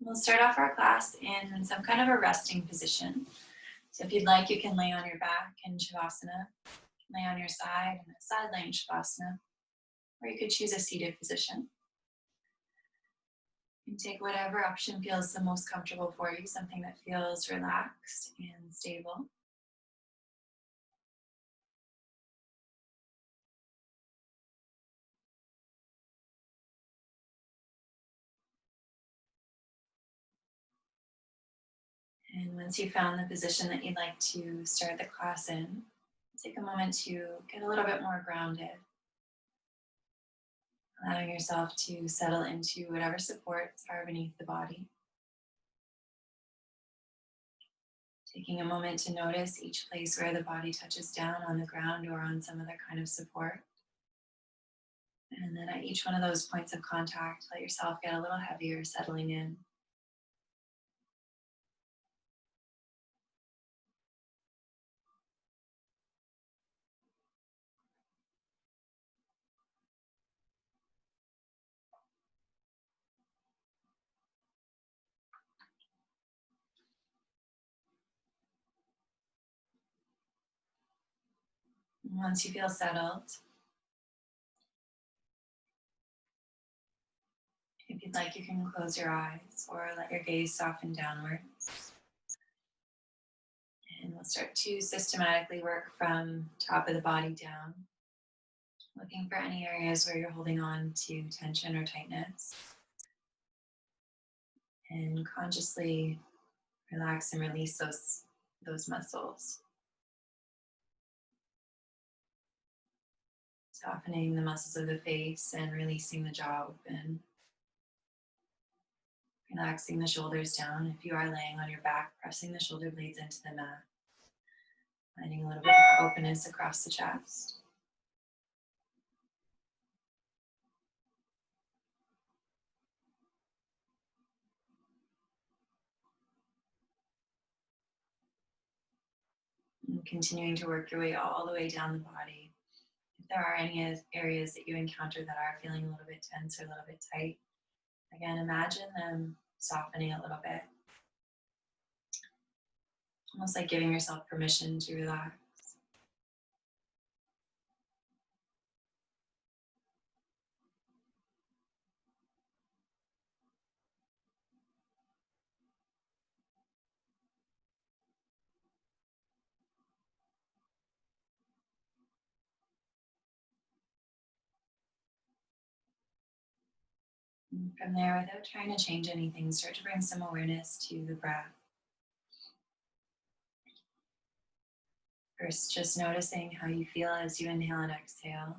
We'll start off our class in some kind of a resting position. So if you'd like, you can lay on your back in Shavasana, lay on your side in a side laying Shavasana, or you could choose a seated position. You can take whatever option feels the most comfortable for you, something that feels relaxed and stable. And once you've found the position that you'd like to start the class in, take a moment to get a little bit more grounded, allowing yourself to settle into whatever supports are beneath the body. Taking a moment to notice each place where the body touches down on the ground or on some other kind of support. And then at each one of those points of contact, let yourself get a little heavier, settling in. And once you feel settled, if you'd like, you can close your eyes or let your gaze soften downwards. And we'll start to systematically work from top of the body down, looking for any areas where you're holding on to tension or tightness. And consciously relax and release those muscles. Softening the muscles of the face and releasing the jaw open. Relaxing the shoulders down. If you are laying on your back, pressing the shoulder blades into the mat. Finding a little bit more openness across the chest. And continuing to work your way all the way down the body. If there are any areas that you encounter that are feeling a little bit tense or a little bit tight, again, imagine them softening a little bit. Almost like giving yourself permission to relax. And from there, without trying to change anything, start to bring some awareness to the breath. First, just noticing how you feel as you inhale and exhale.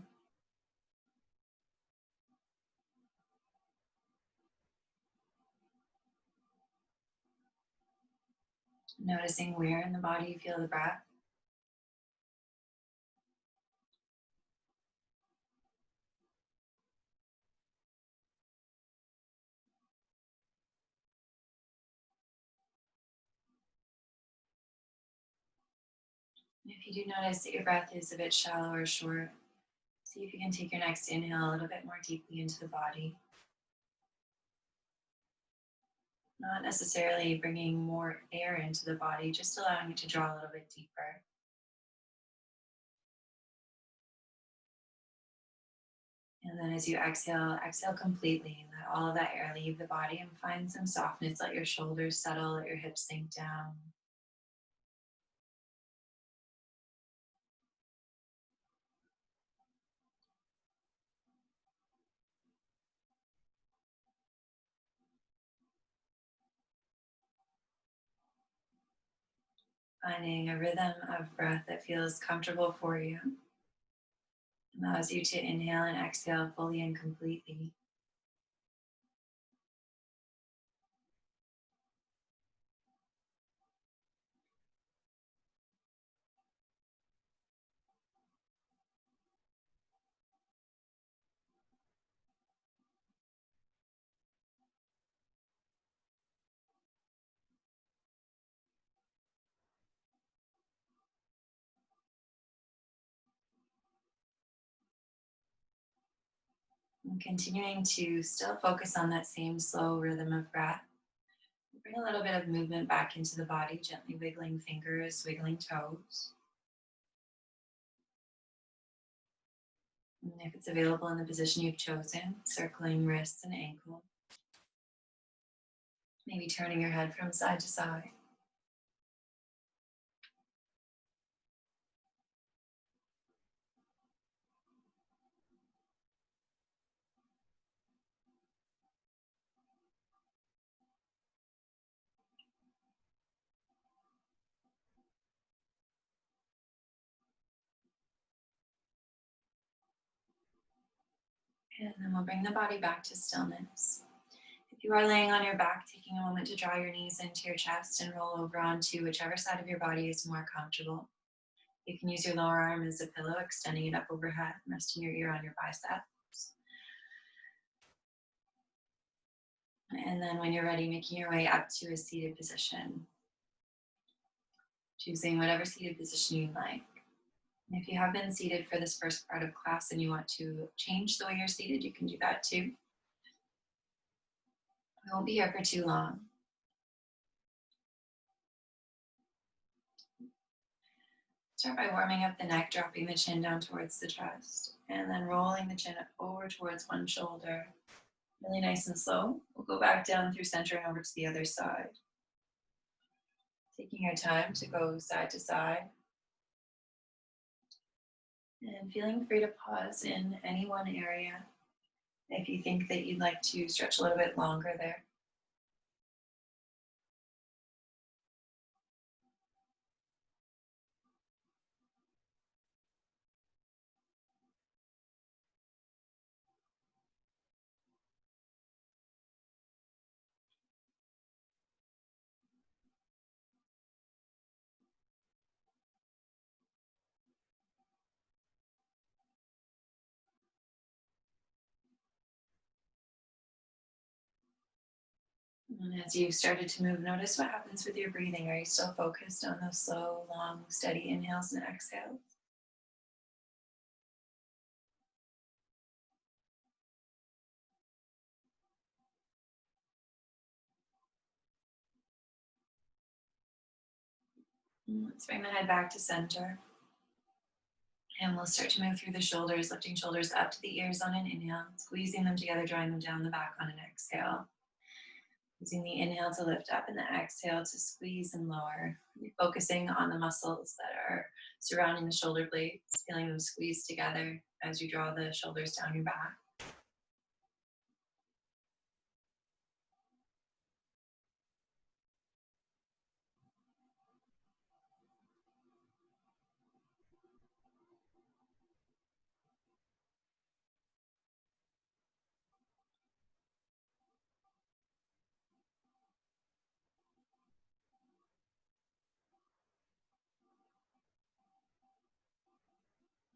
Noticing where in the body you feel the breath. And if you do notice that your breath is a bit shallow or short, see if you can take your next inhale a little bit more deeply into the body. Not necessarily bringing more air into the body, just allowing it to draw a little bit deeper. And then as you exhale, exhale completely. Let all of that air leave the body and find some softness. Let your shoulders settle, let your hips sink down. Finding a rhythm of breath that feels comfortable for you. Allows you to inhale and exhale fully and completely. And continuing to still focus on that same slow rhythm of breath. Bring a little bit of movement back into the body, gently wiggling fingers, wiggling toes. And if it's available in the position you've chosen, circling wrists and ankles. Maybe turning your head from side to side. And then we'll bring the body back to stillness. If you are laying on your back, taking a moment to draw your knees into your chest and roll over onto whichever side of your body is more comfortable. You can use your lower arm as a pillow, extending it up overhead, resting your ear on your biceps. And then when you're ready, making your way up to a seated position, choosing whatever seated position you like. And if you have been seated for this first part of class and you want to change the way you're seated, you can do that too. We won't be here for too long. Start by warming up the neck, dropping the chin down towards the chest, and then rolling the chin over towards one shoulder. Really nice and slow. We'll go back down through center and over to the other side. Taking your time to go side to side. And feeling free to pause in any one area if you think that you'd like to stretch a little bit longer there. And as you've started to move, notice what happens with your breathing. Are you still focused on those slow, long, steady inhales and exhales? Let's bring the head back to center. And we'll start to move through the shoulders, lifting shoulders up to the ears on an inhale, squeezing them together, drawing them down the back on an exhale. Using the inhale to lift up and the exhale to squeeze and lower. Focusing on the muscles that are surrounding the shoulder blades, feeling them squeeze together as you draw the shoulders down your back.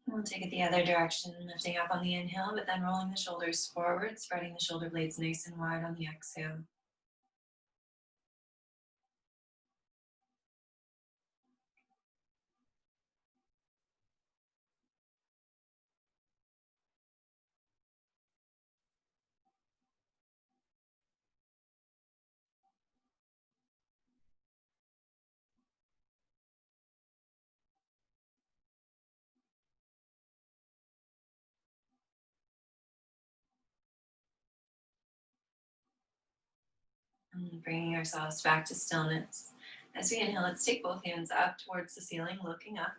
We'll take it the other direction, lifting up on the inhale, but then rolling the shoulders forward, spreading the shoulder blades nice and wide on the exhale. And bringing ourselves back to stillness. As we inhale, let's take both hands up towards the ceiling, looking up.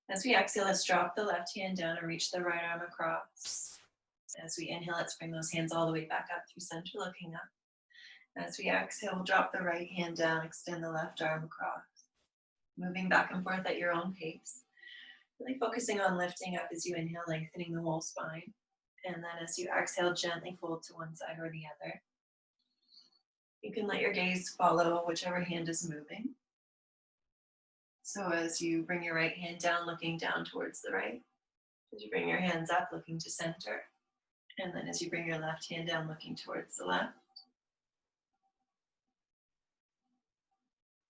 As we exhale, let's drop the left hand down and reach the right arm across. As we inhale, let's bring those hands all the way back up through center, looking up. As we exhale, we'll drop the right hand down, extend the left arm across. Moving back and forth at your own pace. Really focusing on lifting up as you inhale, lengthening the whole spine. And then as you exhale, gently fold to one side or the other. You can let your gaze follow whichever hand is moving. So as you bring your right hand down, looking down towards the right. As you bring your hands up, looking to center. And then as you bring your left hand down, looking towards the left.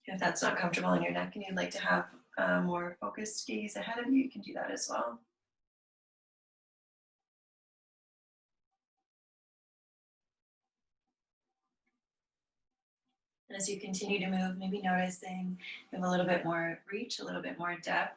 If that's not comfortable on your neck and you'd like to have a more focused gaze ahead of you, you can do that as well. And as you continue to move, maybe noticing you have a little bit more reach, a little bit more depth.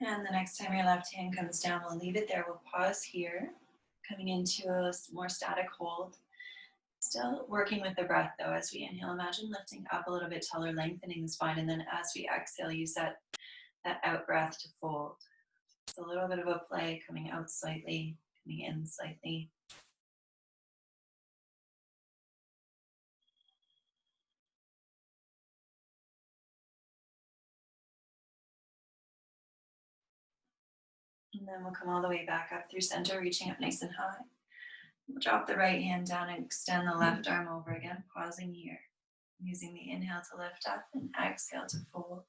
And the next time your left hand comes down, we'll leave it there. We'll pause here, coming into a more static hold. Still working with the breath though. As we inhale, imagine lifting up a little bit taller, lengthening the spine. And then as we exhale, use that out breath to fold. It's a little bit of a play, coming out slightly, coming in slightly. And then we'll come all the way back up through center, reaching up nice and high. We'll drop the right hand down and extend the left arm over again, pausing here. Using the inhale to lift up and exhale to fold.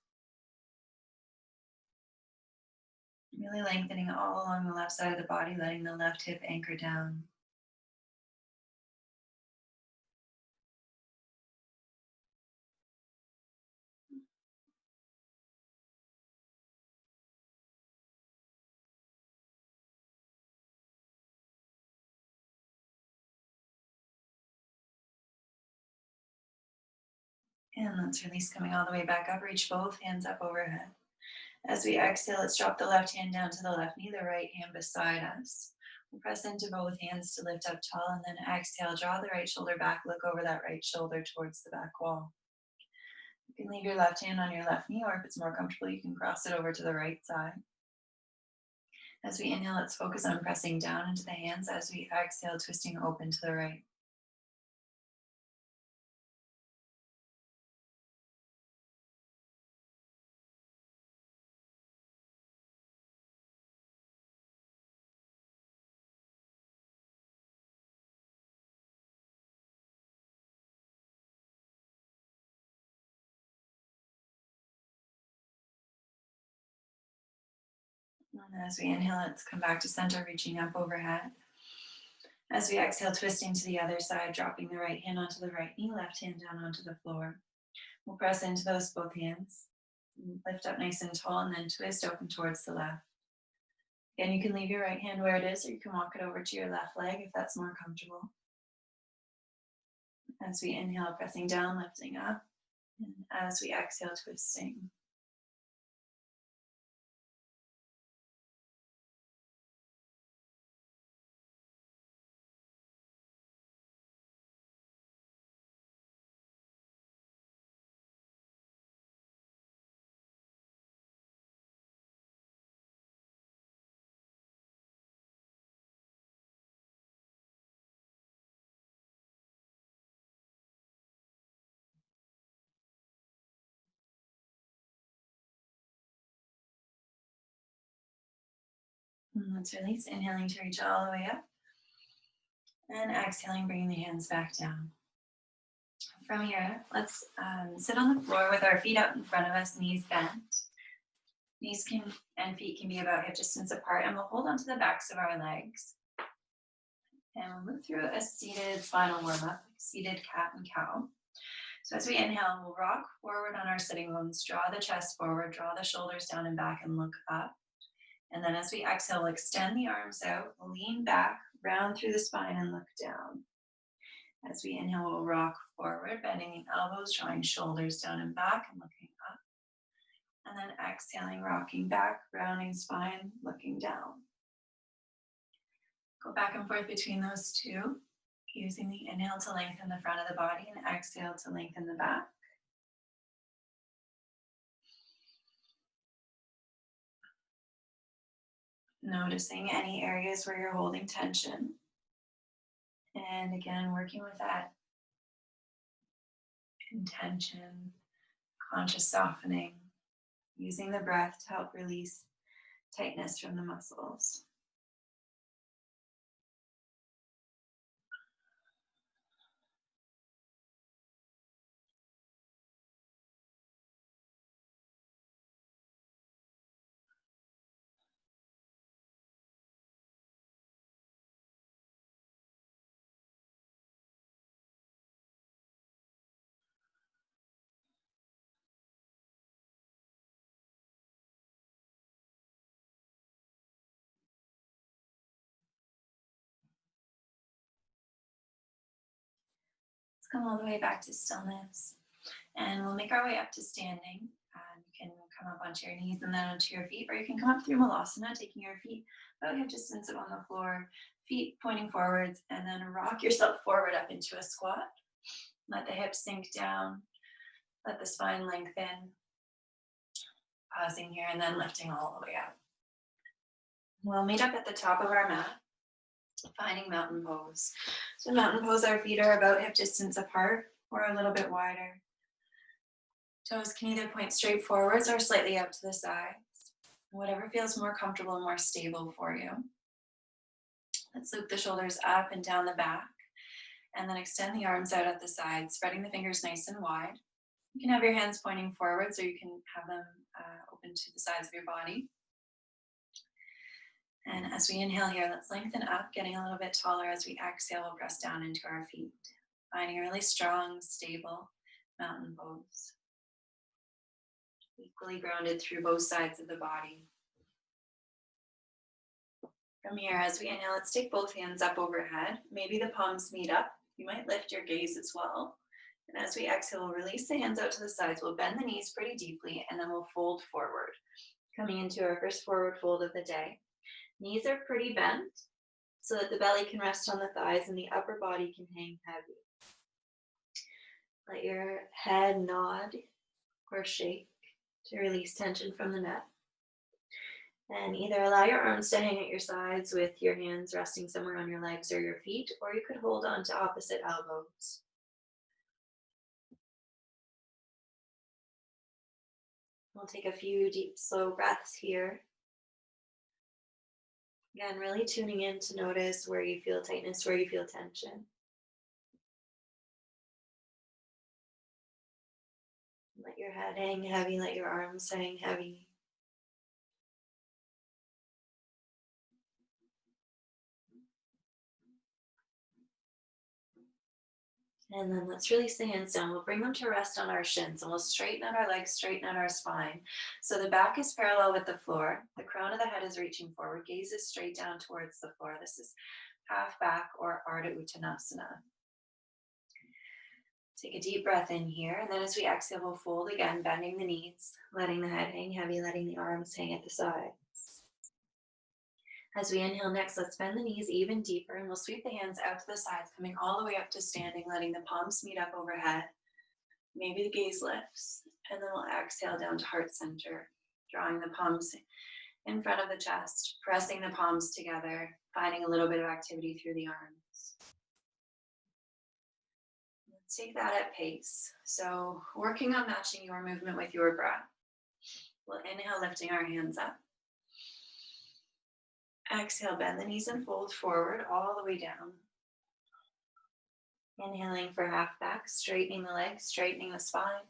Really lengthening all along the left side of the body, letting the left hip anchor down. And let's release, coming all the way back up. Reach both hands up overhead. As we exhale, let's drop the left hand down to the left knee, the right hand beside us. We'll press into both hands to lift up tall, and then exhale, draw the right shoulder back, look over that right shoulder towards the back wall. You can leave your left hand on your left knee, or if it's more comfortable, you can cross it over to the right side. As we inhale, let's focus on pressing down into the hands. As we exhale, twisting open to the right. And as we inhale, let's come back to center, reaching up overhead. As we exhale, twisting to the other side, dropping the right hand onto the right knee, left hand down onto the floor. We'll press into those both hands. Lift up nice and tall, and then twist open towards the left. Again, you can leave your right hand where it is, or you can walk it over to your left leg if that's more comfortable. As we inhale, pressing down, lifting up. And as we exhale, twisting. And let's release, inhaling to reach all the way up. And exhaling, bringing the hands back down. From here, let's sit on the floor with our feet out in front of us, knees bent. Knees and feet can be about hip distance apart, and we'll hold onto the backs of our legs. And we'll move through a seated final warm-up, seated cat and cow. So as we inhale, we'll rock forward on our sitting bones, draw the chest forward, draw the shoulders down and back, and look up. And then as we exhale, we'll extend the arms out, lean back, round through the spine, and look down. As we inhale, we'll rock forward, bending the elbows, drawing shoulders down and back, and looking up. And then exhaling, rocking back, rounding spine, looking down. Go back and forth between those two, using the inhale to lengthen the front of the body and exhale to lengthen the back. Noticing any areas where you're holding tension. And again, working with that intention, conscious softening, using the breath to help release tightness from the muscles. Let's come all the way back to stillness. And we'll make our way up to standing. You can come up onto your knees and then onto your feet, or you can come up through Malasana, taking your feet about hip distance on the floor, feet pointing forwards, and then rock yourself forward up into a squat. Let the hips sink down, let the spine lengthen. Pausing here and then lifting all the way up. We'll meet up at the top of our mat, finding mountain pose. So mountain pose, our feet are about hip distance apart or a little bit wider. Toes can either point straight forwards or slightly out to the sides. Whatever feels more comfortable and more stable for you. Let's loop the shoulders up and down the back, and then extend the arms out at the sides, spreading the fingers nice and wide. You can have your hands pointing forwards, or you can have them open to the sides of your body. And as we inhale here, let's lengthen up, getting a little bit taller. As we exhale, we'll press down into our feet, finding a really strong, stable mountain pose. Equally grounded through both sides of the body. From here, as we inhale, let's take both hands up overhead. Maybe the palms meet up. You might lift your gaze as well. And as we exhale, we'll release the hands out to the sides. We'll bend the knees pretty deeply, and then we'll fold forward. Coming into our first forward fold of the day. Knees are pretty bent so that the belly can rest on the thighs and the upper body can hang heavy. Let your head nod or shake to release tension from the neck. And either allow your arms to hang at your sides with your hands resting somewhere on your legs or your feet, or you could hold on to opposite elbows. We'll take a few deep, slow breaths here. Again, really tuning in to notice where you feel tightness, where you feel tension. Let your head hang heavy, let your arms hang heavy. And then let's release the hands down. We'll bring them to rest on our shins, and we'll straighten out our legs, straighten out our spine. So the back is parallel with the floor. The crown of the head is reaching forward. Gaze is straight down towards the floor. This is half back or Ardha Uttanasana. Take a deep breath in here, and then as we exhale, we'll fold again, bending the knees, letting the head hang heavy, letting the arms hang at the sides. As we inhale next, let's bend the knees even deeper, and we'll sweep the hands out to the sides, coming all the way up to standing, letting the palms meet up overhead. Maybe the gaze lifts, and then we'll exhale down to heart center, drawing the palms in front of the chest, pressing the palms together, finding a little bit of activity through the arms. Let's take that at pace. So working on matching your movement with your breath. We'll inhale, lifting our hands up. Exhale, bend the knees and fold forward all the way down. Inhaling for half back, straightening the legs, straightening the spine.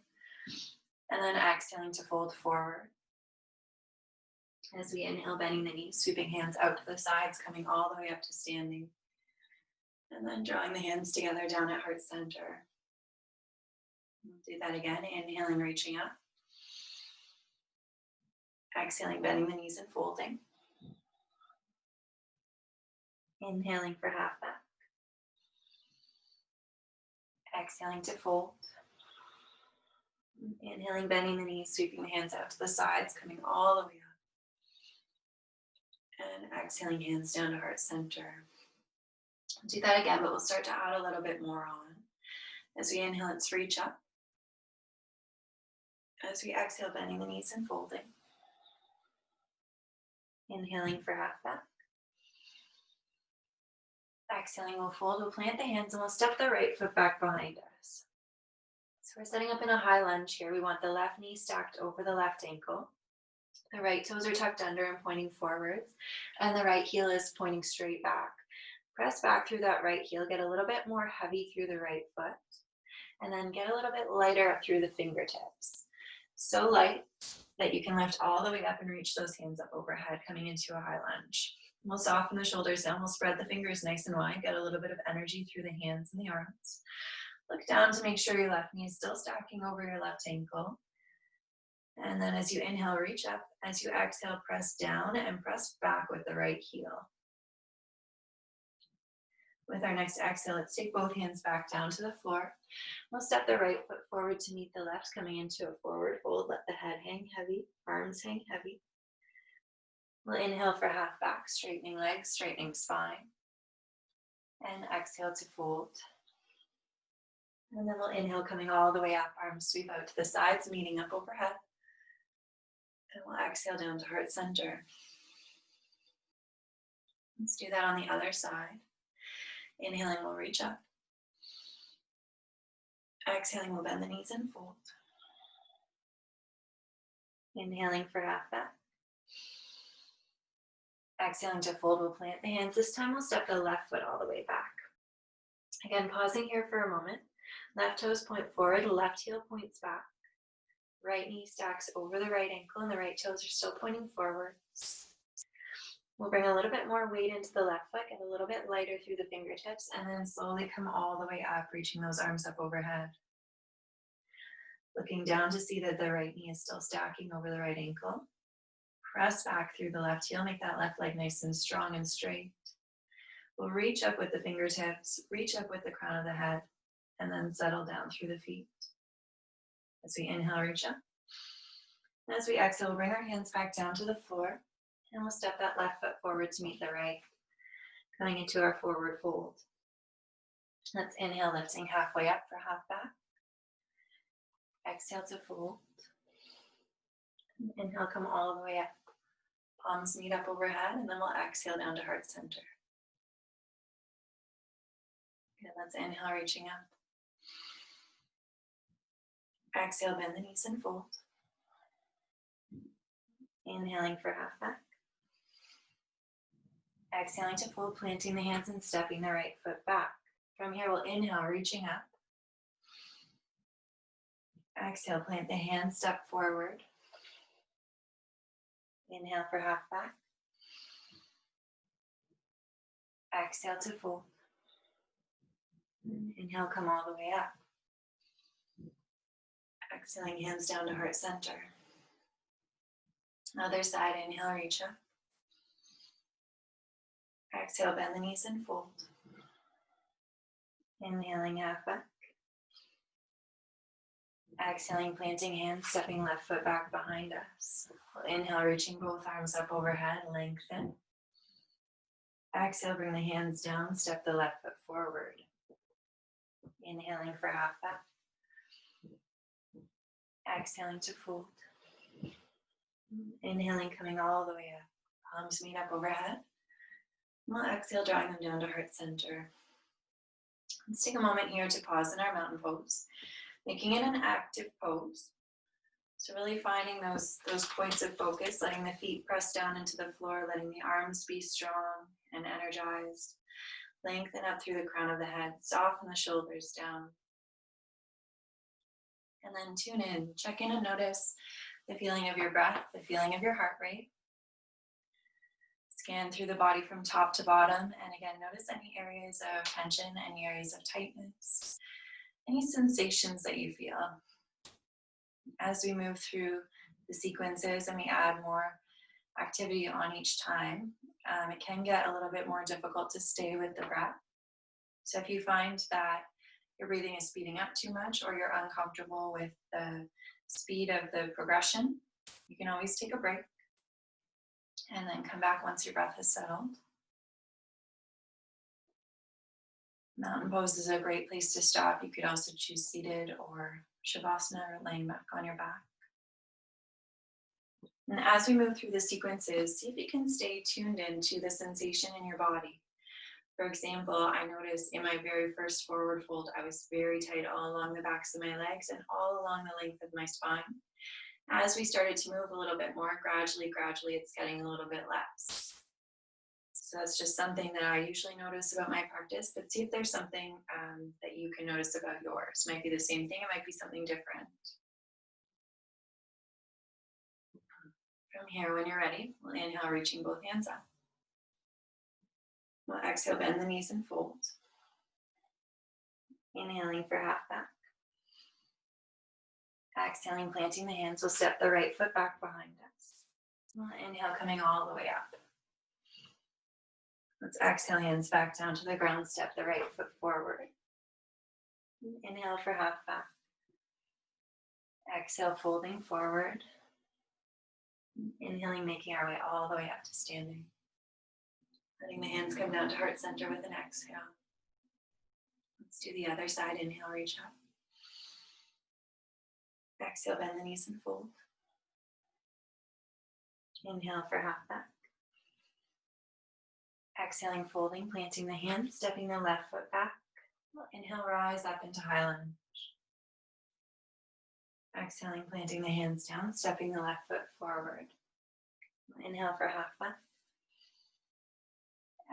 And then exhaling to fold forward. As we inhale, bending the knees, sweeping hands out to the sides, coming all the way up to standing. And then drawing the hands together down at heart center. We'll do that again, inhaling, reaching up. Exhaling, bending the knees and folding. Inhaling for half back. Exhaling to fold. Inhaling, bending the knees, sweeping the hands out to the sides, coming all the way up. And exhaling, hands down to heart center. Do that again, but we'll start to add a little bit more on. As we inhale, let's reach up. As we exhale, bending the knees and folding. Inhaling for half back. Exhaling, we'll fold, we'll plant the hands, and we'll step the right foot back behind us. So we're setting up in a high lunge here. We want the left knee stacked over the left ankle. The right toes are tucked under and pointing forwards, and the right heel is pointing straight back. Press back through that right heel, get a little bit more heavy through the right foot, and then get a little bit lighter up through the fingertips. So light that you can lift all the way up and reach those hands up overhead, coming into a high lunge. We'll soften the shoulders down. We'll spread the fingers nice and wide. Get a little bit of energy through the hands and the arms. Look down to make sure your left knee is still stacking over your left ankle. And then as you inhale, reach up. As you exhale, press down and press back with the right heel. With our next exhale, let's take both hands back down to the floor. We'll step the right foot forward to meet the left, coming into a forward fold. Let the head hang heavy, arms hang heavy. We'll inhale for half back, straightening legs, straightening spine. And exhale to fold. And then we'll inhale, coming all the way up, arms sweep out to the sides, meeting up overhead. And we'll exhale down to heart center. Let's do that on the other side. Inhaling, we'll reach up. Exhaling, we'll bend the knees and fold. Inhaling for half back. Exhaling to fold, we'll plant the hands. This time we'll step the left foot all the way back. Again, pausing here for a moment. Left toes point forward, left heel points back. Right knee stacks over the right ankle and the right toes are still pointing forward. We'll bring a little bit more weight into the left foot, get a little bit lighter through the fingertips, and then slowly come all the way up, reaching those arms up overhead. Looking down to see that the right knee is still stacking over the right ankle. Press back through the left heel, make that left leg nice and strong and straight. We'll reach up with the fingertips, reach up with the crown of the head, and then settle down through the feet. As we inhale, reach up. And as we exhale, we'll bring our hands back down to the floor, and we'll step that left foot forward to meet the right, coming into our forward fold. Let's inhale, lifting halfway up for half back. Exhale to fold. Inhale, come all the way up. Palms meet up overhead, and then we'll exhale down to heart center. Good, let's inhale, reaching up. Exhale, bend the knees and fold. Inhaling for half back. Exhaling to fold, planting the hands and stepping the right foot back. From here, we'll inhale, reaching up. Exhale, plant the hands, step forward. Inhale for half back. Exhale to fold. Inhale, come all the way up. Exhaling, hands down to heart center. Other side, inhale, reach up. Exhale, bend the knees and fold. Inhaling, half back. Exhaling, planting hands, stepping left foot back behind us. We'll inhale, reaching both arms up overhead, lengthen. Exhale, bring the hands down, step the left foot forward. Inhaling for half back. Exhaling to fold. Inhaling, coming all the way up. Palms meet up overhead. We'll exhale, drawing them down to heart center. Let's take a moment here to pause in our mountain pose, making it an active pose. So really finding those points of focus, letting the feet press down into the floor, letting the arms be strong and energized. Lengthen up through the crown of the head, soften the shoulders down. And then tune in, check in and notice the feeling of your breath, the feeling of your heart rate. Scan through the body from top to bottom, and again, notice any areas of tension, any areas of tightness, any sensations that you feel. As we move through the sequences and we add more activity on each time, it can get a little bit more difficult to stay with the breath. So if you find that your breathing is speeding up too much or you're uncomfortable with the speed of the progression, you can always take a break and then come back once your breath has settled. Mountain pose is a great place to stop. You could also choose seated or shavasana or laying back on your back. And as we move through the sequences, see if you can stay tuned into the sensation in your body. For example, I noticed in my very first forward fold, I was very tight all along the backs of my legs and all along the length of my spine. As we started to move a little bit more, gradually, it's getting a little bit less. So that's just something that I usually notice about my practice, but see if there's something that you can notice about yours. It might be the same thing, it might be something different. From here, when you're ready, we'll inhale, reaching both hands up. We'll exhale, bend the knees and fold. Inhaling for half back. Exhaling, planting the hands. We'll step the right foot back behind us. We'll inhale, coming all the way up. Let's exhale, hands back down to the ground, step the right foot forward. Inhale for half back. Exhale, folding forward. Inhaling, making our way all the way up to standing. Letting the hands come down to heart center with an exhale. Let's do the other side. Inhale, reach up. Exhale, bend the knees and fold. Inhale for half back. Exhaling, folding, planting the hands, stepping the left foot back. Inhale, rise up into high lunge. Exhaling, planting the hands down, stepping the left foot forward. Inhale for half back.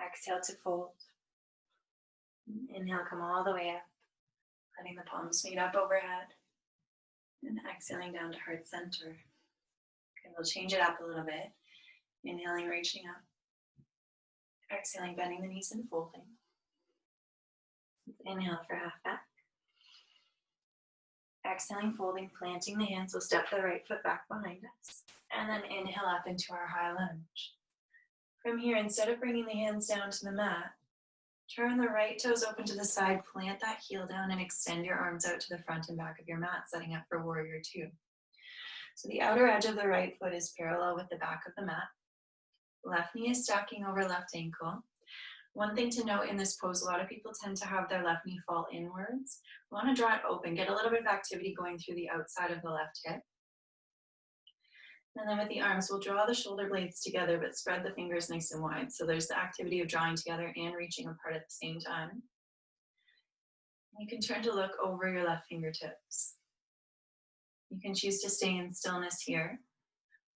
Exhale to fold. Inhale, come all the way up, letting the palms meet up overhead. And exhaling down to heart center. Okay, we'll change it up a little bit. Inhaling, reaching up. Exhaling, bending the knees and folding. Inhale for half back. Exhaling, folding, planting the hands. We'll step the right foot back behind us. And then inhale up into our high lunge. From here, instead of bringing the hands down to the mat, turn the right toes open to the side, plant that heel down, and extend your arms out to the front and back of your mat, setting up for warrior two. So the outer edge of the right foot is parallel with the back of the mat. Left knee is stacking over left ankle. One thing to note in this pose, a lot of people tend to have their left knee fall inwards. We want to draw it open, get a little bit of activity going through the outside of the left hip. And then with the arms, we'll draw the shoulder blades together, but spread the fingers nice and wide. So there's the activity of drawing together and reaching apart at the same time. You can turn to look over your left fingertips. You can choose to stay in stillness here.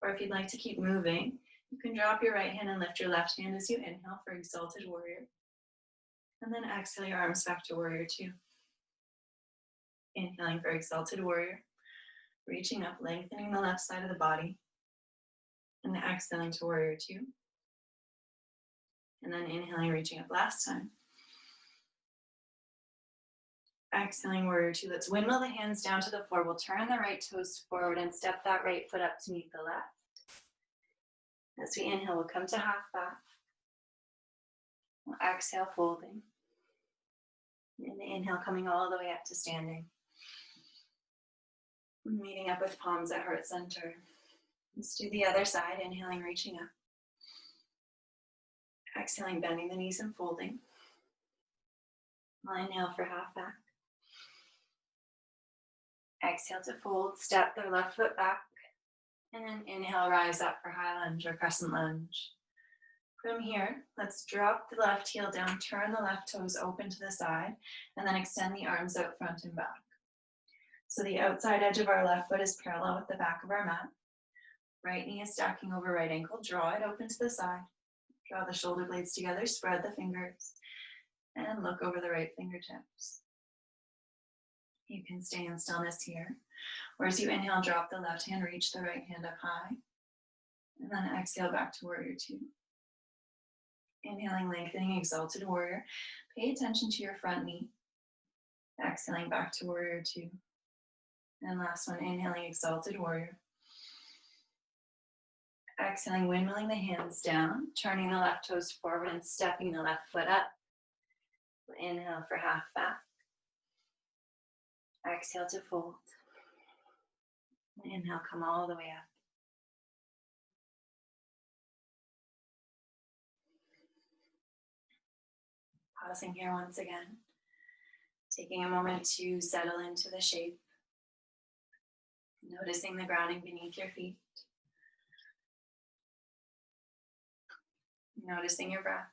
Or if you'd like to keep moving, you can drop your right hand and lift your left hand as you inhale for exalted warrior. And then exhale your arms back to warrior two. Inhaling for exalted warrior. Reaching up, lengthening the left side of the body. And then exhaling to warrior two. And then inhaling, reaching up last time. Exhaling, warrior two. Let's windmill the hands down to the floor. We'll turn the right toes forward and step that right foot up to meet the left. As we inhale, we'll come to half back. We'll exhale, folding. And inhale, coming all the way up to standing. Meeting up with palms at heart center. Let's do the other side. Inhaling, reaching up. Exhaling, bending the knees and folding. We'll inhale for half back. Exhale to fold, step the left foot back. And then inhale, rise up for high lunge or crescent lunge. From here, let's drop the left heel down, turn the left toes open to the side, and then extend the arms out front and back. So the outside edge of our left foot is parallel with the back of our mat. Right knee is stacking over right ankle. Draw it open to the side. Draw the shoulder blades together, spread the fingers, and look over the right fingertips. You can stay in stillness here. Or as you inhale, drop the left hand, reach the right hand up high. And then exhale back to warrior two. Inhaling, lengthening, exalted warrior. Pay attention to your front knee. Exhaling back to warrior two. And last one, inhaling, exalted warrior. Exhaling, windmilling the hands down, turning the left toes forward and stepping the left foot up. Inhale for half back. Exhale to fold. Inhale, come all the way up. Pausing here once again. Taking a moment to settle into the shape. Noticing the grounding beneath your feet. Noticing your breath.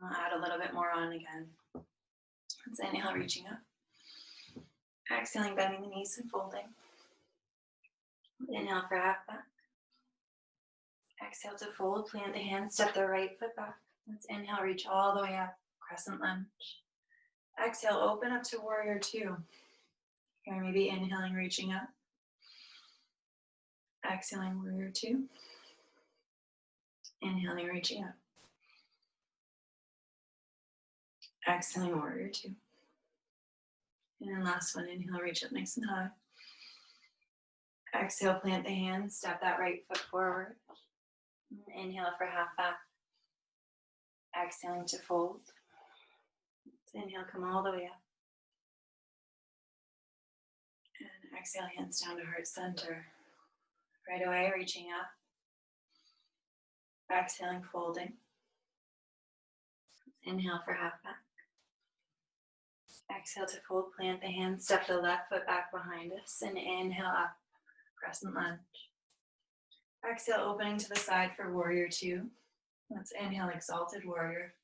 I'll add a little bit more on again. Let's inhale, reaching up. Exhaling, bending the knees and folding. Inhale for half back. Exhale to fold, plant the hands, step the right foot back. Let's inhale, reach all the way up, crescent lunge. Exhale, open up to warrior two. Here, maybe inhaling, reaching up. Exhaling, warrior two. Inhaling, reaching up. Exhaling, warrior two. And then last one, inhale, reach up nice and high. Exhale, plant the hands, step that right foot forward. Inhale for half back. Exhaling to fold. So inhale, come all the way up. And exhale, hands down to heart center. Right away, reaching up. Exhaling, folding. Inhale for half back. Exhale to fold, plant the hands, step the left foot back behind us, and inhale up, crescent lunge. Exhale, opening to the side for warrior two. Let's inhale, exalted warrior.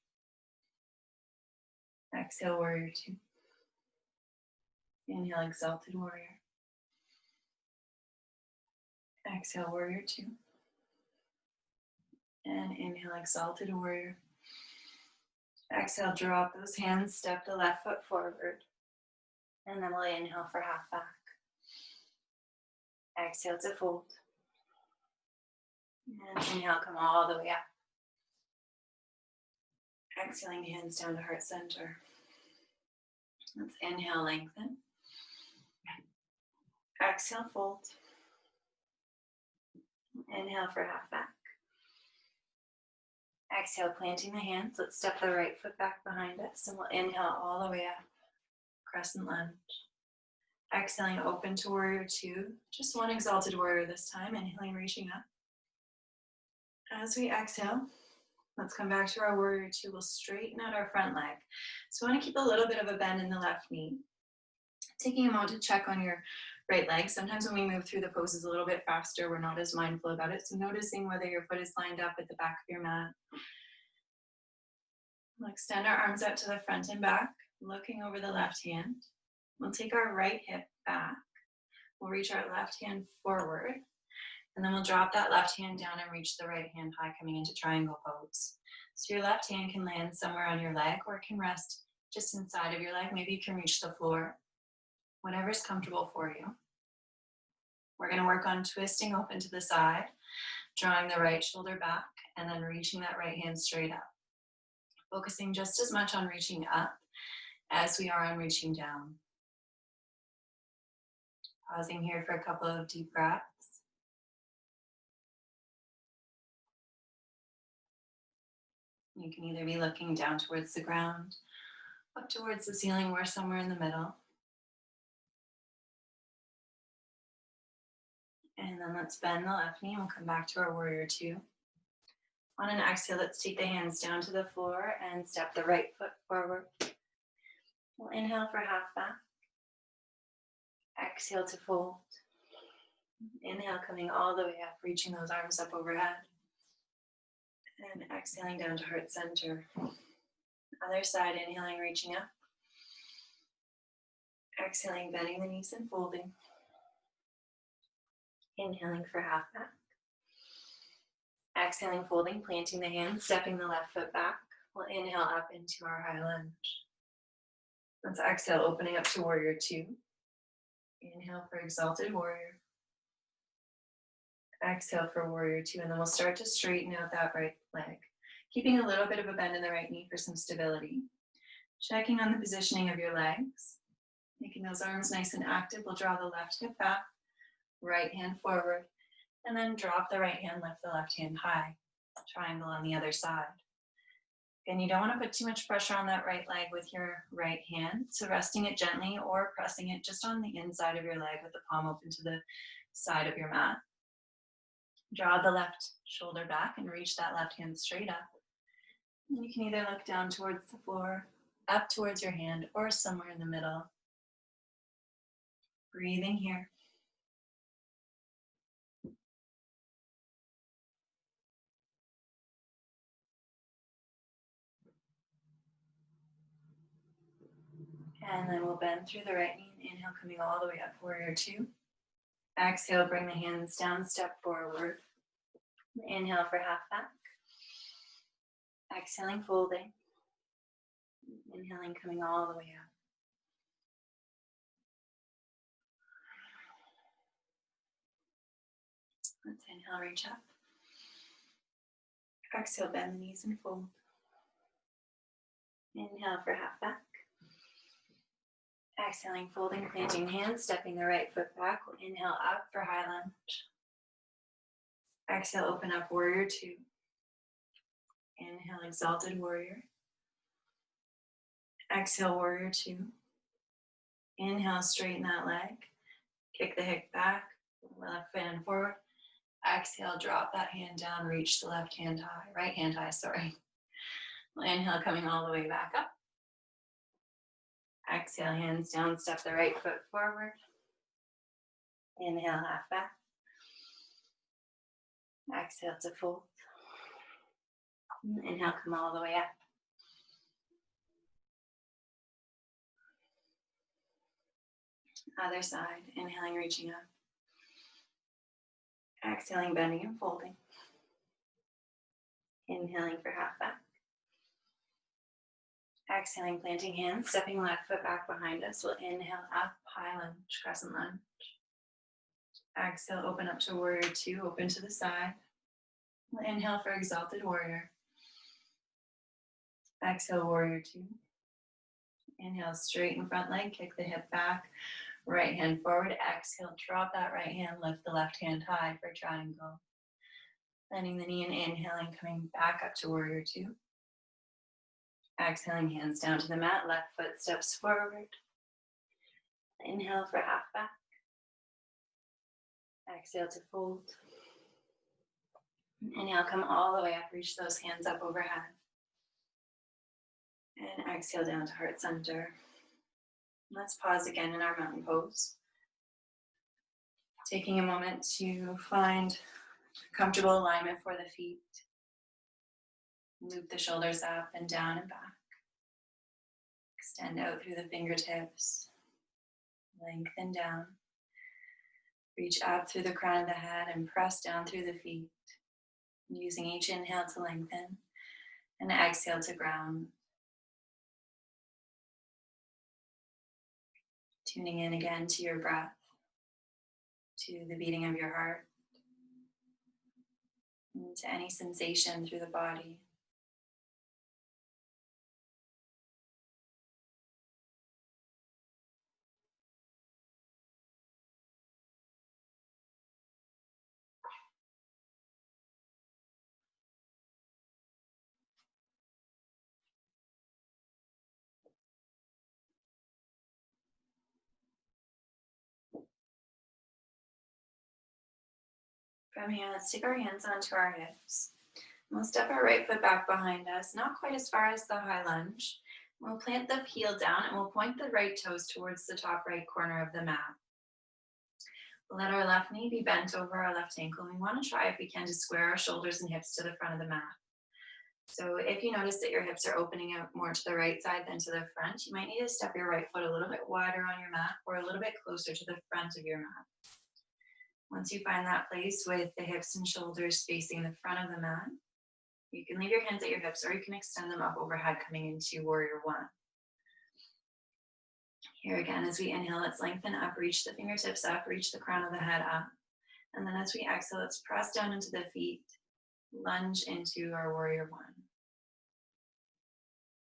Exhale, warrior two. Inhale, exalted warrior. Exhale, warrior two. And inhale, exalted warrior. Exhale, drop those hands, step the left foot forward. And then we'll inhale for half back. Exhale to fold. And inhale, come all the way up. Exhaling, hands down to heart center. Let's inhale, lengthen. Exhale, fold. Inhale for half back. Exhale, planting the hands. Let's step the right foot back behind us, and we'll inhale all the way up. Crescent lunge. Exhaling, open to warrior two. Just one exalted warrior this time. Inhaling, reaching up. As we exhale, let's come back to our warrior two. We'll straighten out our front leg. So we want to keep a little bit of a bend in the left knee. Taking a moment to check on your right leg. Sometimes when we move through the poses a little bit faster, we're not as mindful about it. So noticing whether your foot is lined up at the back of your mat. We'll extend our arms out to the front and back, looking over the left hand. We'll take our right hip back. We'll reach our left hand forward. And then we'll drop that left hand down and reach the right hand high, coming into triangle pose. So your left hand can land somewhere on your leg, or it can rest just inside of your leg. Maybe you can reach the floor. Whatever's comfortable for you. We're going to work on twisting open to the side, drawing the right shoulder back, and then reaching that right hand straight up. Focusing just as much on reaching up as we are on reaching down. Pausing here for a couple of deep breaths. You can either be looking down towards the ground, up towards the ceiling, or somewhere in the middle. And then let's bend the left knee and we'll come back to our warrior two. On an exhale, let's take the hands down to the floor and step the right foot forward. We'll inhale for half back. Exhale to fold. Inhale, coming all the way up, reaching those arms up overhead. And exhaling down to heart center. Other side, inhaling, reaching up. Exhaling, bending the knees and folding. Inhaling for half back. Exhaling, folding, planting the hands, stepping the left foot back. We'll inhale up into our high lunge. Let's exhale, opening up to warrior two. Inhale for exalted warrior. Exhale for warrior two, and then we'll start to straighten out that right leg. Keeping a little bit of a bend in the right knee for some stability. Checking on the positioning of your legs. Making those arms nice and active. We'll draw the left hip back, right hand forward, and then drop the right hand, lift the left hand high. Triangle on the other side. Again, you don't want to put too much pressure on that right leg with your right hand. So resting it gently or pressing it just on the inside of your leg with the palm open to the side of your mat. Draw the left shoulder back and reach that left hand straight up. And you can either look down towards the floor, up towards your hand, or somewhere in the middle. Breathing here. And then we'll bend through the right knee. Inhale, coming all the way up, warrior two. Exhale, bring the hands down, step forward. Inhale for half back. Exhaling, folding. Inhaling, coming all the way up. Let's inhale, reach up. Exhale, bend the knees and fold. Inhale for half back. Exhaling, folding, planting hands, stepping the right foot back. We'll inhale up for high lunge. Exhale, open up, warrior two. Inhale, exalted warrior. Exhale, warrior two. Inhale, straighten that leg. Kick the hip back, left hand forward. Exhale, drop that hand down, reach the left hand high, right hand high, sorry. Inhale, coming all the way back up. Exhale, hands down, step the right foot forward. Inhale, half back. Exhale to fold. Inhale, come all the way up. Other side, inhaling, reaching up. Exhaling, bending and folding. Inhaling for half back. Exhaling, planting hands, stepping left foot back behind us. We'll inhale up, high lunge, crescent lunge. Exhale, open up to warrior two, open to the side. We'll inhale for exalted warrior. Exhale, warrior two. Inhale, straighten front leg, kick the hip back, right hand forward. Exhale, drop that right hand, lift the left hand high for triangle. Bending the knee and inhaling, coming back up to warrior two. Exhaling, hands down to the mat, left foot steps forward. Inhale for half back. Exhale to fold. Inhale, come all the way up, reach those hands up overhead. And exhale down to heart center. Let's pause again in our mountain pose. Taking a moment to find comfortable alignment for the feet. Loop the shoulders up and down and back. Extend out through the fingertips. Lengthen down. Reach up through the crown of the head and press down through the feet. Using each inhale to lengthen and exhale to ground. Tuning in again to your breath, to the beating of your heart, and to any sensation through the body. From here, let's take our hands onto our hips. We'll step our right foot back behind us, not quite as far as the high lunge. We'll plant the heel down and we'll point the right toes towards the top right corner of the mat. We'll let our left knee be bent over our left ankle. We want to try, if we can, to square our shoulders and hips to the front of the mat. So if you notice that your hips are opening out more to the right side than to the front, you might need to step your right foot a little bit wider on your mat or a little bit closer to the front of your mat. Once you find that place with the hips and shoulders facing the front of the mat, you can leave your hands at your hips or you can extend them up overhead coming into warrior one. Here again, as we inhale, let's lengthen up, reach the fingertips up, reach the crown of the head up. And then as we exhale, let's press down into the feet, lunge into our warrior one.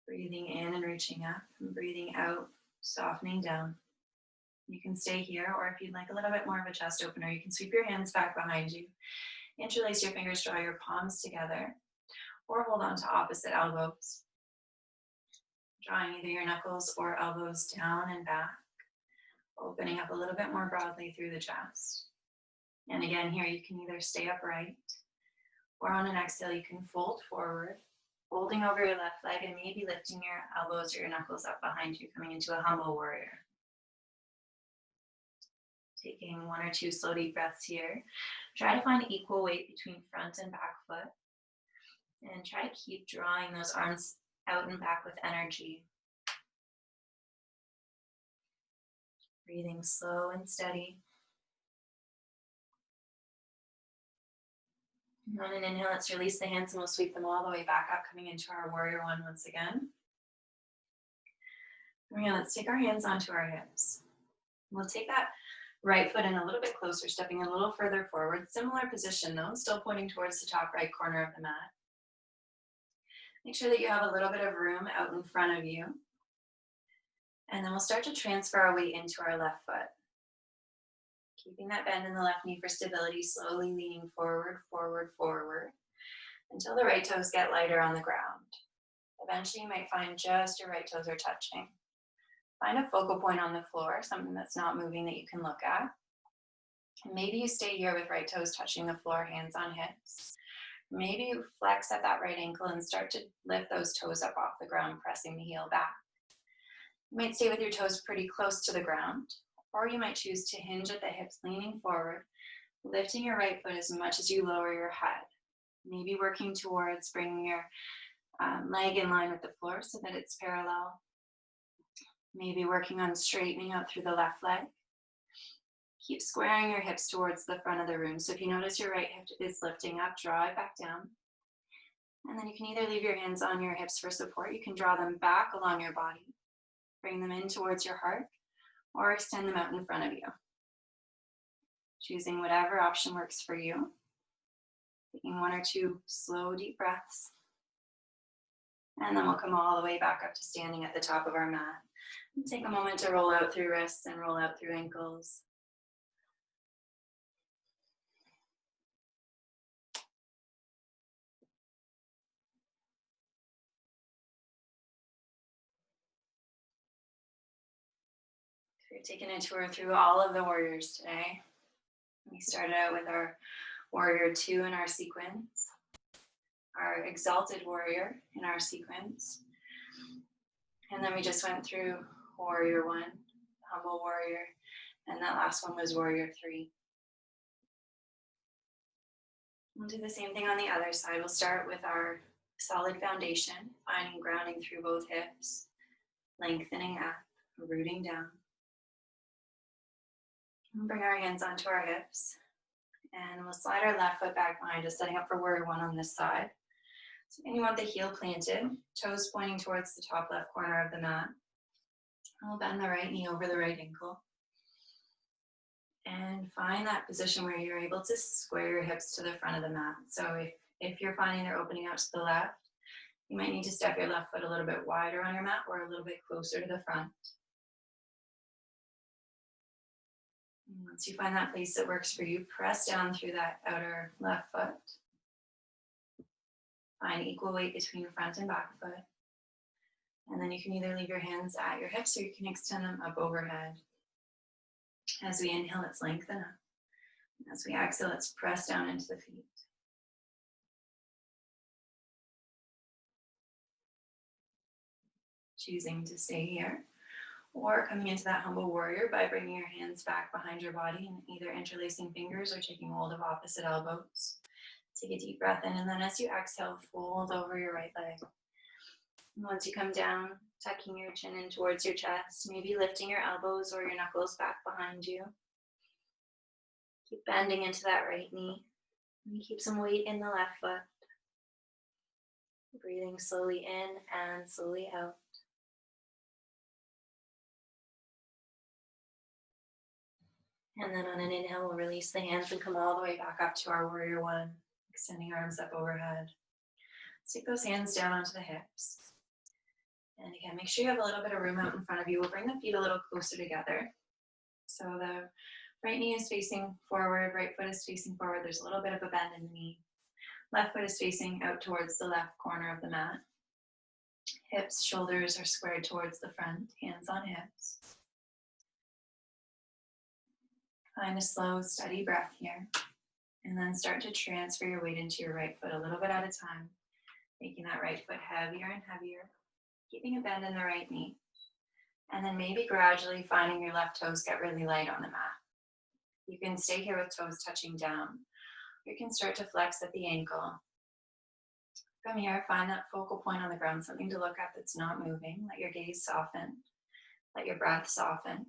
Breathing in and reaching up, and breathing out, softening down. You can stay here, or if you'd like a little bit more of a chest opener, you can sweep your hands back behind you, interlace your fingers, draw your palms together, or hold on to opposite elbows. Drawing either your knuckles or elbows down and back, opening up a little bit more broadly through the chest. And again, here you can either stay upright, or on an exhale, you can fold forward, folding over your left leg and maybe lifting your elbows or your knuckles up behind you, coming into a humble warrior. Taking one or two slow deep breaths here. Try to find equal weight between front and back foot. And try to keep drawing those arms out and back with energy. Breathing slow and steady. And on an inhale, let's release the hands and we'll sweep them all the way back up, coming into our warrior one once again. From here, let's take our hands onto our hips. We'll take that right foot in a little bit closer, stepping a little further forward. Similar position though, still pointing towards the top right corner of the mat. Make sure that you have a little bit of room out in front of you. And then we'll start to transfer our weight into our left foot. Keeping that bend in the left knee for stability, slowly leaning forward, forward, forward, until the right toes get lighter on the ground. Eventually, you might find just your right toes are touching. Find a focal point on the floor, something that's not moving that you can look at. And maybe you stay here with right toes touching the floor, hands on hips. Maybe you flex at that right ankle and start to lift those toes up off the ground, pressing the heel back. You might stay with your toes pretty close to the ground, or you might choose to hinge at the hips, leaning forward, lifting your right foot as much as you lower your head. Maybe working towards bringing your leg in line with the floor so that it's parallel. Maybe working on straightening out through the left leg. Keep squaring your hips towards the front of the room. So if you notice your right hip is lifting up, draw it back down. And then you can either leave your hands on your hips for support. You can draw them back along your body. Bring them in towards your heart, or extend them out in front of you. Choosing whatever option works for you. Taking 1 or 2 slow, deep breaths. And then we'll come all the way back up to standing at the top of our mat. And take a moment to roll out through wrists and roll out through ankles. We're taking a tour through all of the warriors today. We started out with our warrior 2 in our sequence, our exalted warrior in our sequence, and then we just went through warrior 1, humble warrior, and that last one was warrior 3. We'll do the same thing on the other side. We'll start with our solid foundation, finding grounding through both hips, lengthening up, rooting down. We'll bring our hands onto our hips, and we'll slide our left foot back behind us, setting up for warrior 1 on this side. So again, you want the heel planted, toes pointing towards the top left corner of the mat. And we'll bend the right knee over the right ankle. And find that position where you're able to square your hips to the front of the mat. So if you're finding they're opening out to the left, you might need to step your left foot a little bit wider on your mat or a little bit closer to the front. And once you find that place that works for you, press down through that outer left foot. Find equal weight between front and back foot. And then you can either leave your hands at your hips or you can extend them up overhead. As we inhale, let's lengthen up. As we exhale, let's press down into the feet. Choosing to stay here, or coming into that humble warrior by bringing your hands back behind your body and either interlacing fingers or taking hold of opposite elbows. Take a deep breath in, and then as you exhale, fold over your right leg. And once you come down, tucking your chin in towards your chest, maybe lifting your elbows or your knuckles back behind you. Keep bending into that right knee. And keep some weight in the left foot. Breathing slowly in and slowly out. And then on an inhale, we'll release the hands and come all the way back up to our warrior 1, extending arms up overhead. Stick those hands down onto the hips. And again, make sure you have a little bit of room out in front of you. We'll bring the feet a little closer together. So the right knee is facing forward, right foot is facing forward. There's a little bit of a bend in the knee. Left foot is facing out towards the left corner of the mat. Hips, shoulders are squared towards the front, hands on hips. Find a slow, steady breath here. And then start to transfer your weight into your right foot a little bit at a time, making that right foot heavier and heavier, keeping a bend in the right knee. And then maybe gradually finding your left toes get really light on the mat. You can stay here with toes touching down. You can start to flex at the ankle. From here, find that focal point on the ground, something to look at that's not moving. Let your gaze soften. Let your breath soften.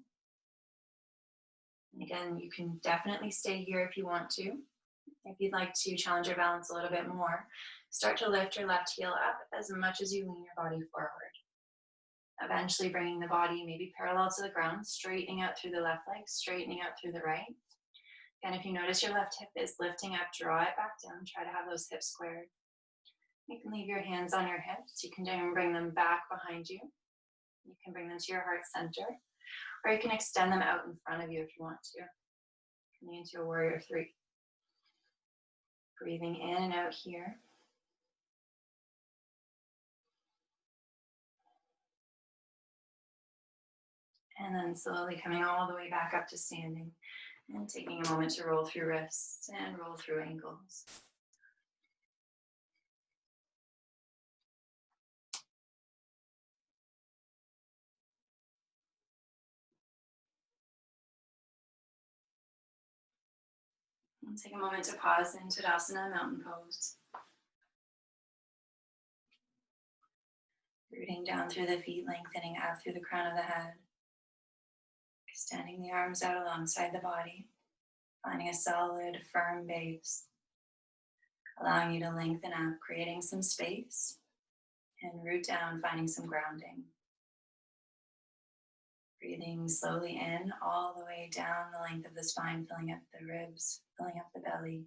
And again, you can definitely stay here if you want to. If you'd like to challenge your balance a little bit more, start to lift your left heel up as much as you lean your body forward. Eventually bringing the body maybe parallel to the ground, straightening out through the left leg, straightening out through the right. And if you notice your left hip is lifting up, draw it back down. Try to have those hips squared. You can leave your hands on your hips. You can bring them back behind you. You can bring them to your heart center, or you can extend them out in front of you if you want to. Coming into a warrior 3. Breathing in and out here. And then slowly coming all the way back up to standing and taking a moment to roll through wrists and roll through ankles. And take a moment to pause in Tadasana, mountain pose. Rooting down through the feet, lengthening out through the crown of the head. Extending the arms out alongside the body. Finding a solid, firm base. Allowing you to lengthen up, creating some space. And root down, finding some grounding. Breathing slowly in, all the way down the length of the spine, filling up the ribs, filling up the belly.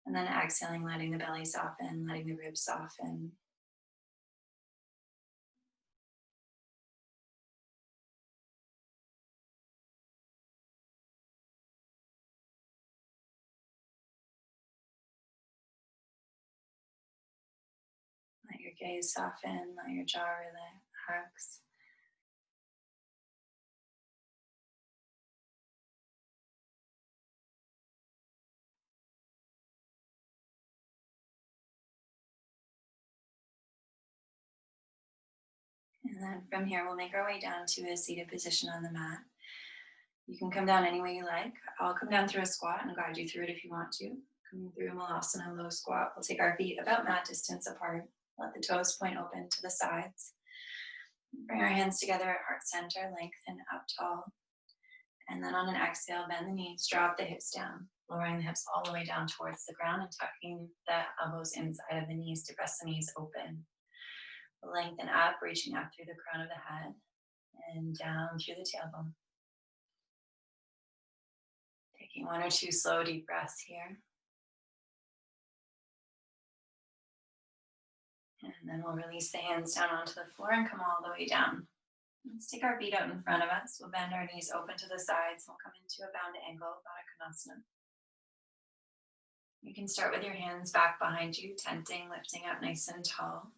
And then exhaling, letting the belly soften, letting the ribs soften. Let your gaze soften, let your jaw relax. And then from here, we'll make our way down to a seated position on the mat. You can come down any way you like. I'll come down through a squat and guide you through it if you want to. Coming through Malasana, low squat. We'll take our feet about mat distance apart. Let the toes point open to the sides. Bring our hands together at heart center, lengthen up tall. And then on an exhale, bend the knees, drop the hips down, lowering the hips all the way down towards the ground and tucking the elbows inside of the knees to press the knees open. Lengthen up, reaching up through the crown of the head and down through the tailbone. Taking 1 or 2 slow, deep breaths here. And then we'll release the hands down onto the floor and come all the way down. Let's take our feet out in front of us. We'll bend our knees open to the sides. We'll come into a bound angle, Baddha Konasana. You can start with your hands back behind you, tenting, lifting up nice and tall.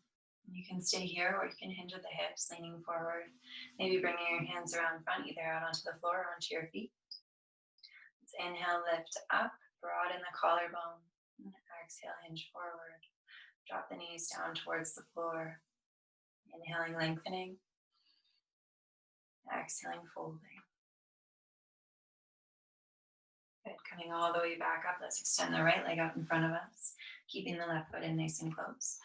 You can stay here or you can hinge at the hips, leaning forward. Maybe bringing your hands around front, either out onto the floor or onto your feet. Let's inhale, lift up, broaden the collarbone. And exhale, hinge forward. Drop the knees down towards the floor. Inhaling, lengthening. Exhaling, folding. Good. Coming all the way back up. Let's extend the right leg out in front of us, keeping the left foot in nice and close.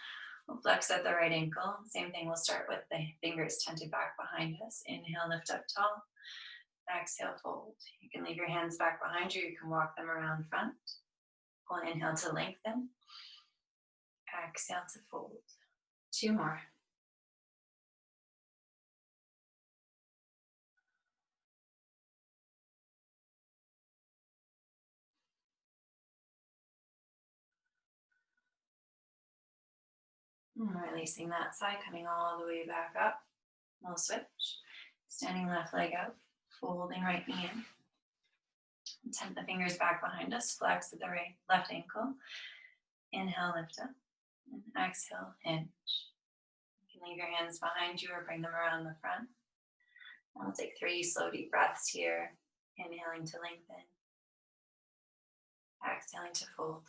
We'll flex at the right ankle. Same thing, we'll start with the fingers tented back behind us. Inhale, lift up tall. Exhale, fold. You can leave your hands back behind you. You can walk them around front. We'll inhale to lengthen. Exhale to fold. 2 more. And releasing that side, coming all the way back up. We'll switch. Standing left leg out, folding right knee in. Tent the fingers back behind us, flex at the right left ankle. Inhale, lift up. And exhale, hinge. You can leave your hands behind you or bring them around the front. And we'll take 3 slow, deep breaths here. Inhaling to lengthen. Exhaling to fold.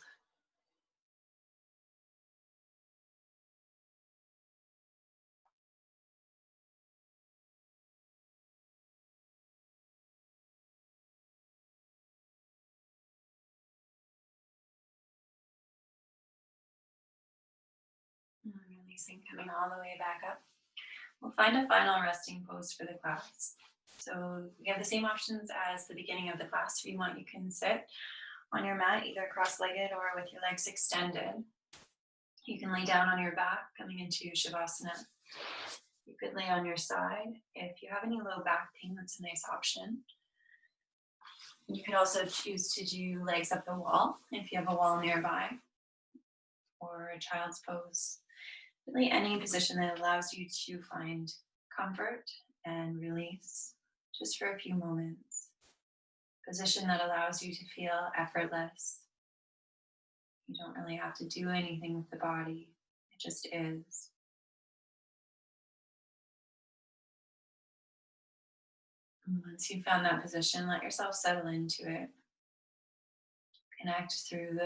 And releasing, coming all the way back up. We'll find a final resting pose for the class. So we have the same options as the beginning of the class. If you want, you can sit on your mat, either cross-legged or with your legs extended. You can lay down on your back, coming into Shavasana. You could lay on your side. If you have any low back pain, that's a nice option. You could also choose to do legs up the wall if you have a wall nearby, or a child's pose. Really any position that allows you to find comfort and release just for a few moments. Position that allows you to feel effortless. You don't really have to do anything with the body, it just is. And once you've found that position, let yourself settle into it. Connect through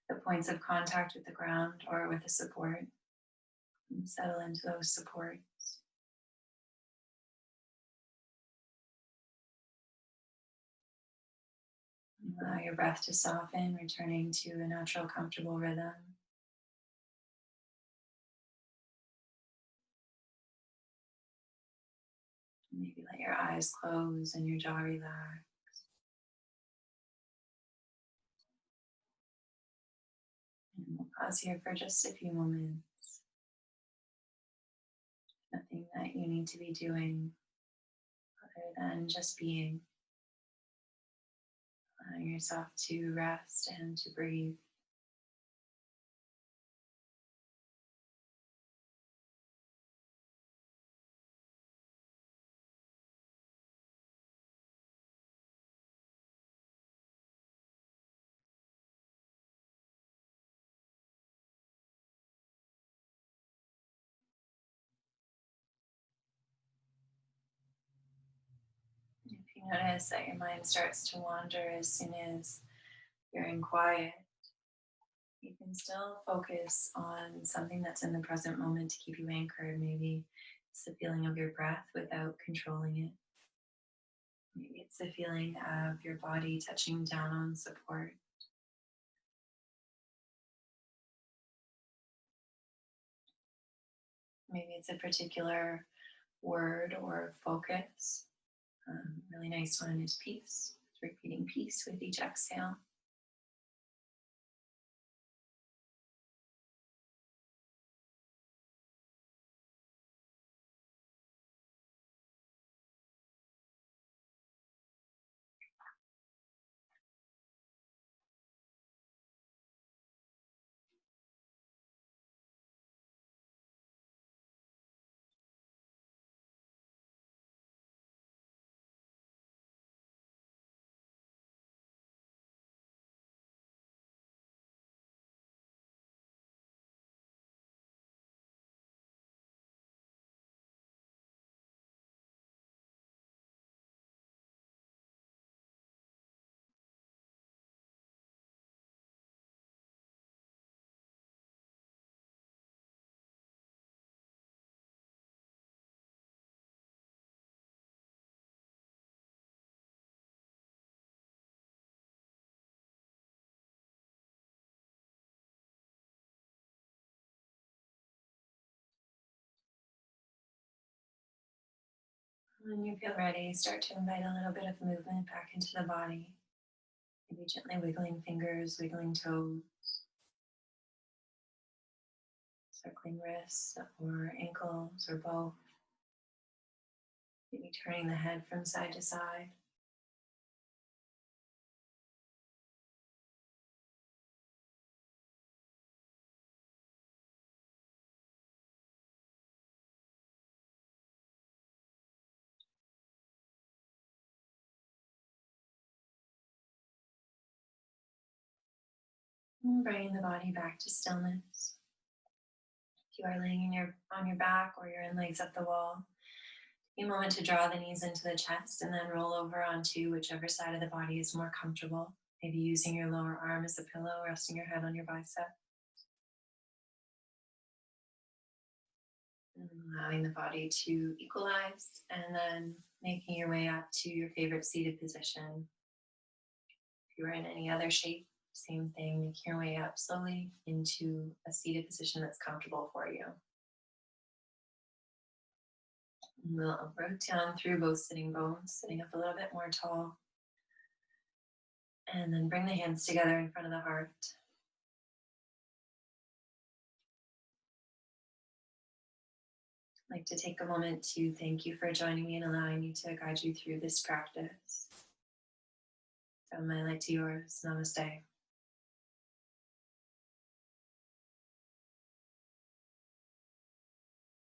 the points of contact with the ground or with the support. And settle into those supports. Allow your breath to soften, returning to a natural, comfortable rhythm. Maybe let your eyes close and your jaw relax. And we'll pause here for just a few moments. Nothing that you need to be doing other than just being. Allowing yourself to rest and to breathe. If you notice that your mind starts to wander as soon as you're in quiet, you can still focus on something that's in the present moment to keep you anchored. Maybe it's the feeling of your breath without controlling it. Maybe it's the feeling of your body touching down on support. Maybe it's a particular word or focus. Really nice one is peace. Repeating peace with each exhale. When you feel ready, start to invite a little bit of movement back into the body. Maybe gently wiggling fingers, wiggling toes, circling wrists or ankles or both. Maybe turning the head from side to side. And bringing the body back to stillness. If you are laying on your back or you're in legs up the wall, take a moment to draw the knees into the chest and then roll over onto whichever side of the body is more comfortable. Maybe using your lower arm as a pillow, resting your head on your bicep. And allowing the body to equalize and then making your way up to your favorite seated position. If you are in any other shape, same thing, making your way up slowly into a seated position that's comfortable for you. And we'll root down through both sitting bones, sitting up a little bit more tall. And then bring the hands together in front of the heart. I'd like to take a moment to thank you for joining me and allowing me to guide you through this practice. From my light to yours, namaste.